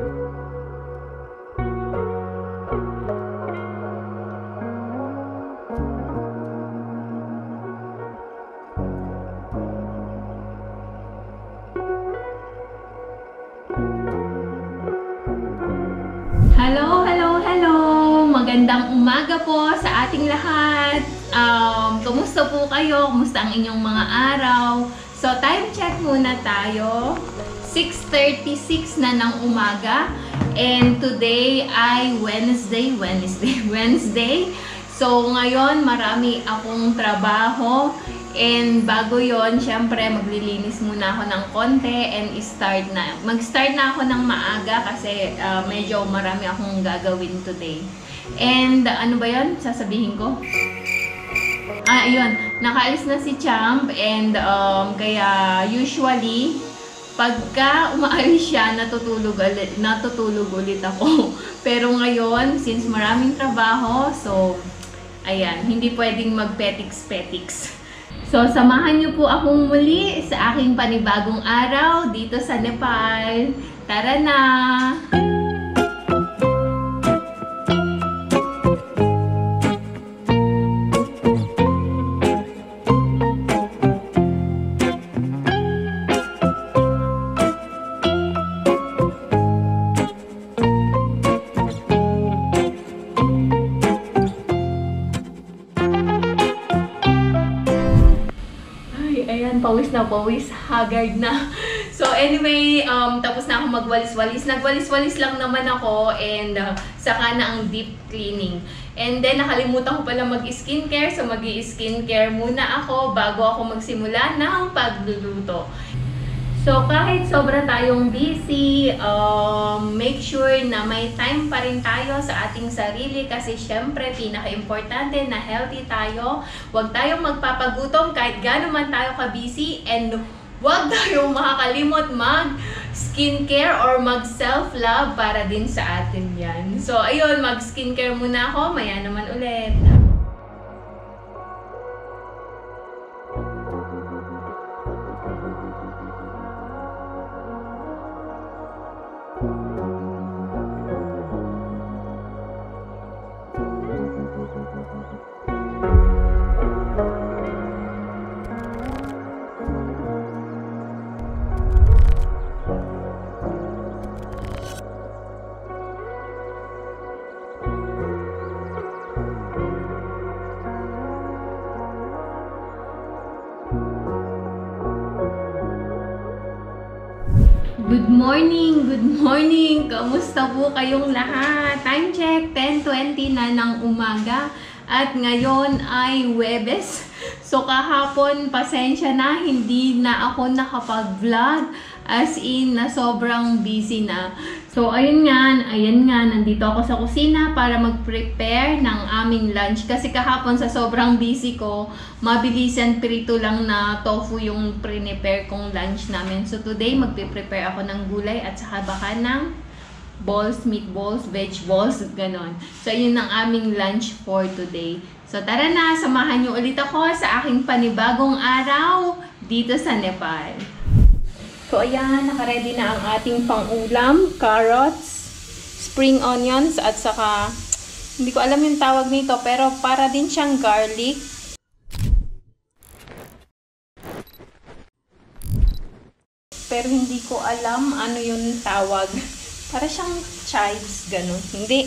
Hello, hello, hello! Magandang umaga po sa ating lahat. Kumusta po kayo? Kumusta ang inyong mga araw? So, time check muna tayo. 6:36 na ng umaga. And today ay Wednesday. So, ngayon marami akong trabaho. And bago yon, syempre maglilinis muna ako ng konti and mag-start na ako ng maaga kasi medyo marami akong gagawin today. And ano ba yon? Sasabihin ko? Ayun, nakaalis na si Champ and kaya usually pagka umaalis siya, natutulog ulit ako. Pero ngayon, since maraming trabaho, so ayan, hindi pwedeng mag-petiks-petiks. So, samahan niyo po akong muli sa aking panibagong araw dito sa Nepal. Tara na! Pawis na pawis, haggard na. So anyway, tapos na ako magwalis-walis. Nagwalis-walis lang naman ako and saka na ang deep cleaning. And then nakalimutan ko pala mag-skincare. So mag-i-skincare muna ako bago ako magsimula ng pagluluto. So kahit sobra tayong busy, make sure na may time pa rin tayo sa ating sarili kasi syempre pinaka-importante na healthy tayo. Huwag tayong magpapagutom kahit gaano man tayo ka-busy and huwag tayong makakalimot mag-skincare or mag-self-love para din sa atin yan. So ayun, mag-skincare muna ako, maya naman ulit. Good morning! Kamusta po kayong lahat? Time check, 10:20 na ng umaga at ngayon ay Huwebes. So kahapon, pasensya na, hindi na ako nakapag-vlog as in na sobrang busy na. So ayan nga, nandito ako sa kusina para mag-prepare ng aming lunch. Kasi kahapon sa sobrang busy ko, mabilisan prito lang na tofu yung prepare kong lunch namin. So today, magpe-prepare ako ng gulay at saka baka ng balls, meatballs, veg balls, ganon. So yun ang aming lunch for today. So tara na, samahan niyo ulit ako sa aking panibagong araw dito sa Nepal. So ayan, nakaready na ang ating pang-ulam, carrots, spring onions, at saka, hindi ko alam yung tawag nito, pero para din siyang garlic. Pero hindi ko alam ano yung tawag. Para siyang chives, ganun. Hindi,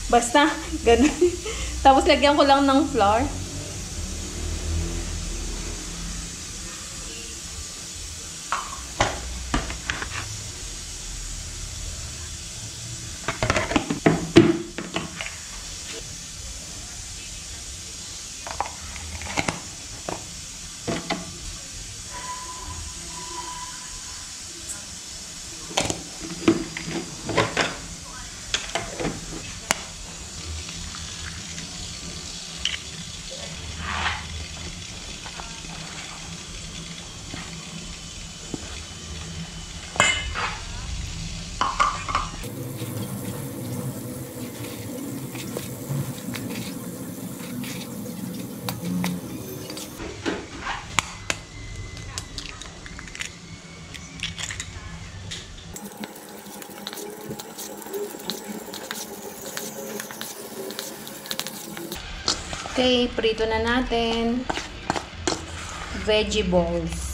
basta, ganun. Tapos lagyan ko lang ng flour. Okay, prito na natin. Vegetables.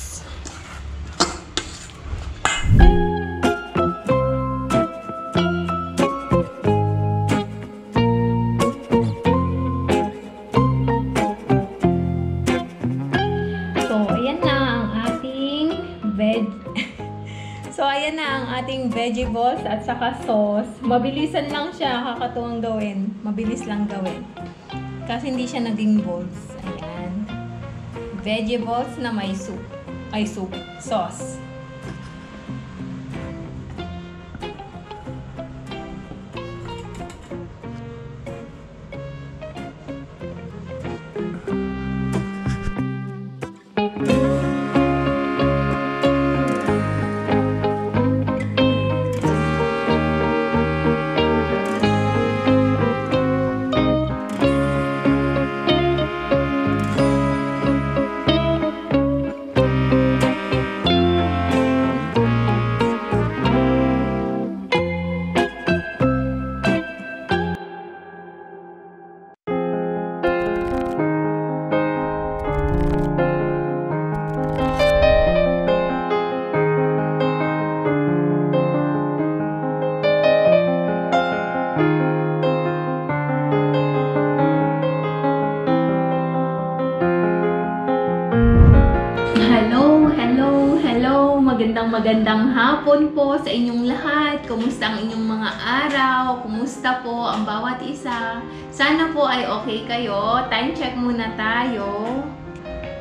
Ayan na ang ating vegetables at saka sauce. Mabilisan lang siya, kakatuwang gawin. Mabilis lang gawin. Kasi hindi siya naging balls. Ayan. Vegetables na may soup. Ay, soup. Sauce. Magandang hapon po sa inyong lahat. Kumusta ang inyong mga araw? Kumusta po ang bawat isa? Sana po ay okay kayo. Time check muna tayo.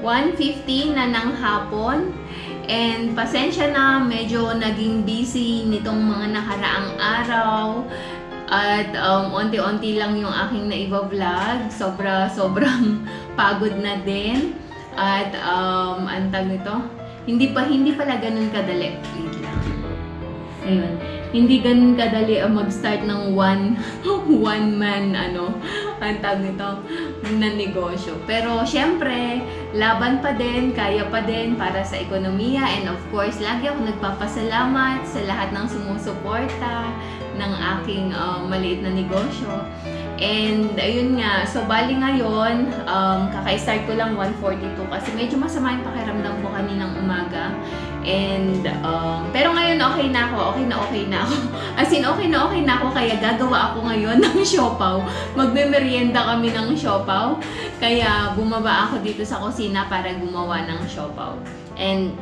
1:15 na ng hapon. And pasensya na, medyo naging busy nitong mga nakaraang araw. At onti-onti lang yung aking naiba-vlog. Sobrang pagod na din. At antag nito. Hindi pala ganun kadali. Wait lang. Ayun. Hindi ganun kadali mag-start ng one man ang tawag nito na negosyo. Pero syempre, laban pa din, kaya pa din para sa ekonomiya, and of course, lagi ako nagpapasalamat sa lahat ng sumusuporta ng aking maliit na negosyo. And ayun nga, so bali ngayon, kaka-start ko lang 1:42 kasi medyo masama yung pakiramdam ko kaninang umaga. And pero ngayon okay na ako. As in okay na ako, kaya gagawa ako ngayon ng siopaw. Magme-merienda kami ng siopaw. Kaya bumaba ako dito sa kusina para gumawa ng siopaw. And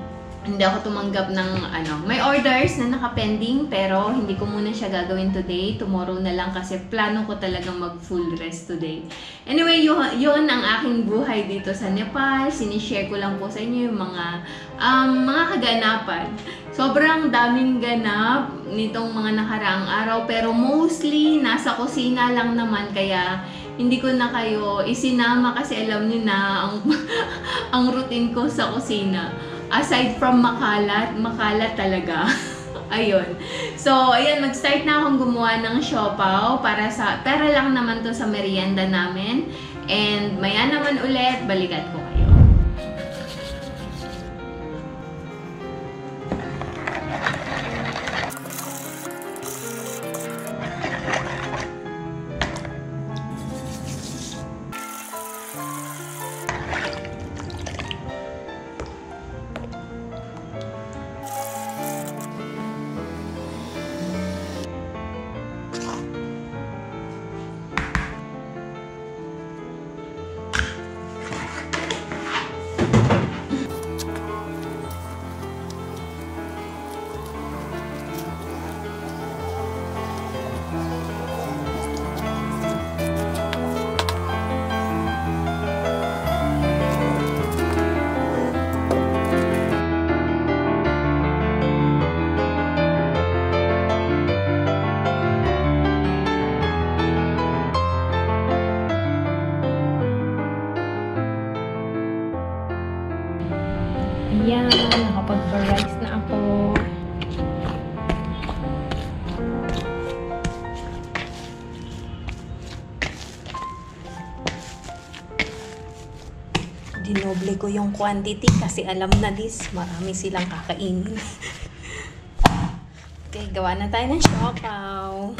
hindi ako tumanggap ng may orders na nakapending, pero hindi ko muna siya gagawin today. Tomorrow na lang kasi plano ko talagang mag full rest today. Anyway, yun ang aking buhay dito sa Nepal. Sinishare ko lang po sa inyo yung mga kaganapan. Sobrang daming ganap nitong mga nakaraang araw, pero mostly nasa kusina lang naman, kaya hindi ko na kayo isinama kasi alam niyo na ang routine ko sa kusina. Aside from makalat talaga. Ayun. So, ayan, mag-start na akong gumawa ng siopaw para lang naman to sa merienda namin. And maya naman ulit, balikan ko kayo. Ayan, nakapag-rice na ako. Dinoble ko yung quantity kasi alam na marami silang kakainin. Okay, gawa na tayo ng siopaw.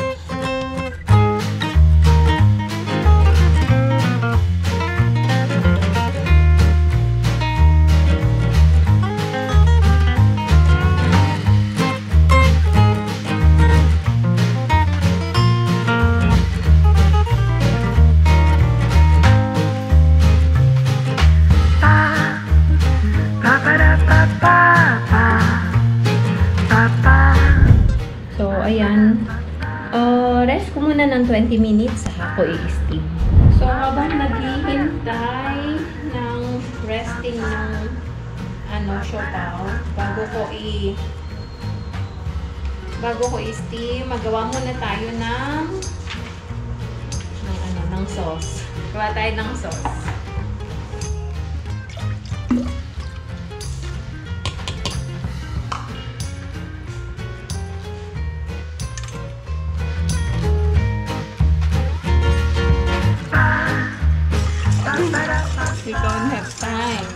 Rest ko muna ng 20 minutes, saka ko i-steam. So, habang naghihintay ng resting ng siopaw, bago ko i-steam, magawa muna tayo ng sauce. Gawa tayo ng sauce. We don't have time.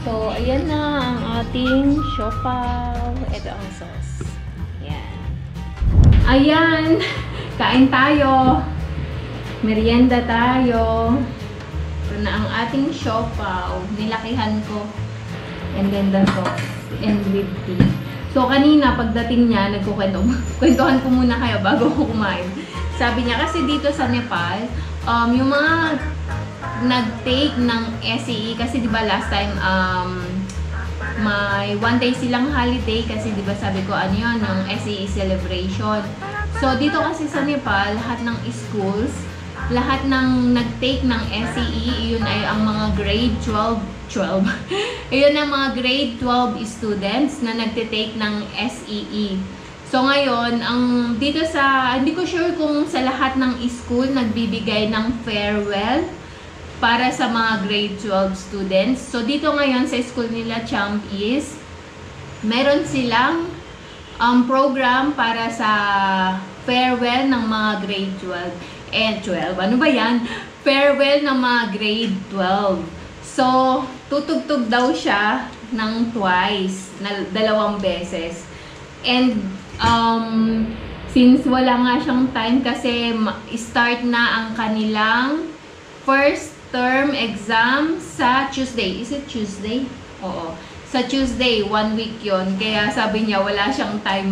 So, ayan na ang ating siopaw. Ito ang sauce. Ayan. Ayan! Kain tayo. Merienda tayo. Ito na ang ating siopaw. Nilakihan ko. And then the sauce. And with tea. So, kanina, pagdating niya, kwentuhan ko muna kayo bago ko kumain. Sabi niya, kasi dito sa Nepal, yung mga nag-take ng SEE, kasi diba last time, may one day silang holiday, kasi diba sabi ko, ano yun, yung SEE celebration. So, dito kasi sa Nepal, lahat ng schools, lahat ng nag-take ng SEE, yun ay ang mga grade 12. Ayun ang mga grade 12 students na nagte-take ng SEE. So ngayon, dito sa, hindi ko sure kung sa lahat ng school nagbibigay ng farewell para sa mga grade 12 students. So dito ngayon sa school nila, Champ, is meron silang program para sa farewell ng mga grade 12. Ano ba yan? Farewell ng mga grade 12. So, tutugtog daw siya ng twice, na 2 beses. And, since wala nga siyang time kasi start na ang kanilang first term exam sa Tuesday. Is it Tuesday? Oo. Sa Tuesday, 1 week yon. Kaya sabi niya, wala siyang time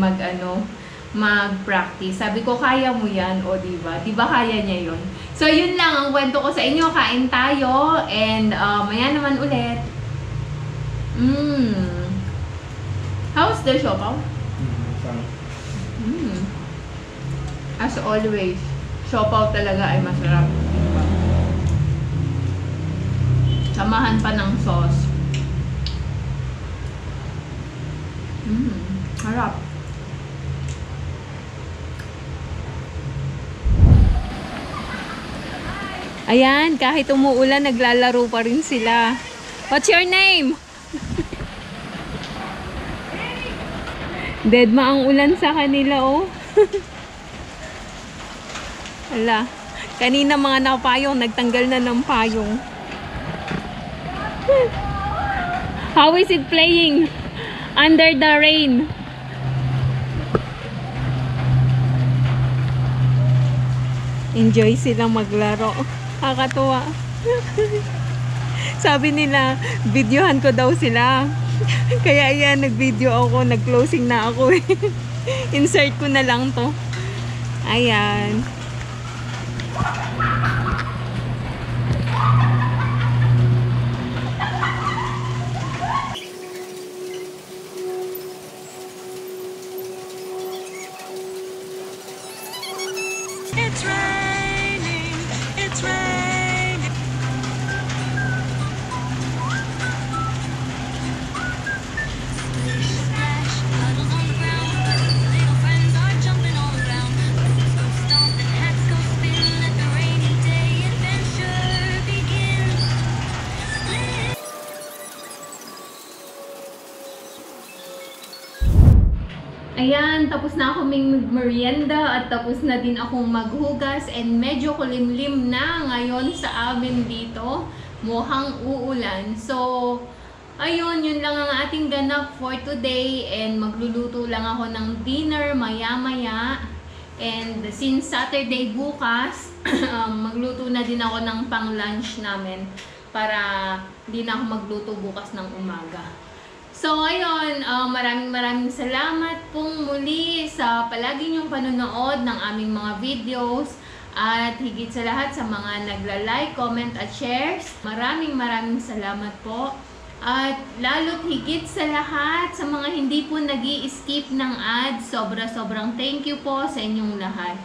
mag-practice. Sabi ko, kaya mo yan, o diba? Diba kaya niya yon? So, yun lang ang kwento ko sa inyo. Kain tayo. And, maya naman ulit. How's the siopaw? As always, siopaw talaga ay masarap. Diba? Samahan pa ng sauce. Harap. Ayan, kahit umuulan, naglalaro pa rin sila. What's your name? Deadma ang ulan sa kanila, oh. Ala, kanina mga nakapayong, nagtanggal na ng payong. How is it playing under the rain? Enjoy silang maglaro. Kakatuwa. Sabi nila, videohan ko daw sila. Kaya ayan, nag-video ako, nag-closing na ako. Insert ko na lang to. Ayan. It's raining, it's raining. Splish splash, puddles on the ground. Little friends are jumping all around. Buses go stomp and hats go spin. Let the rainy day adventure begin. Ayan, tapos na ako mag-merienda at tapos na din akong maghugas and medyo kulimlim na ngayon sa amin dito. Mukhang uulan. So, ayun, yun lang ang ating ganap for today and magluluto lang ako ng dinner maya-maya. And since Saturday bukas, magluto na din ako ng pang-lunch namin para hindi na ako magluto bukas ng umaga. So, ayun, maraming salamat pong muli sa palagi niyong panonood ng aming mga videos. At higit sa lahat sa mga nagla-like, comment at shares. Maraming salamat po. At lalo't higit sa lahat sa mga hindi po nag-i-skip ng ads, sobrang thank you po sa inyong lahat.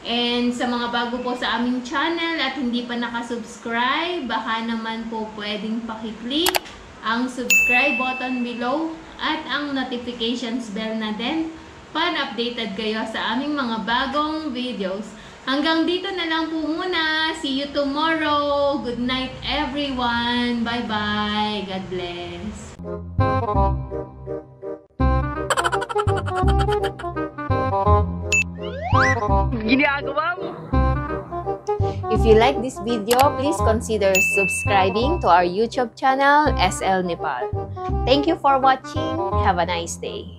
And sa mga bago po sa aming channel at hindi pa nakasubscribe, baka naman po pwedeng pakiclick ang subscribe button below at ang notifications bell na din para updated kayo sa aming mga bagong videos. Hanggang dito na lang po muna. See you tomorrow. Good night everyone. Bye-bye. God bless. Ginagawa mo! If you like this video, please consider subscribing to our YouTube channel, SL Nepal. Thank you for watching. Have a nice day.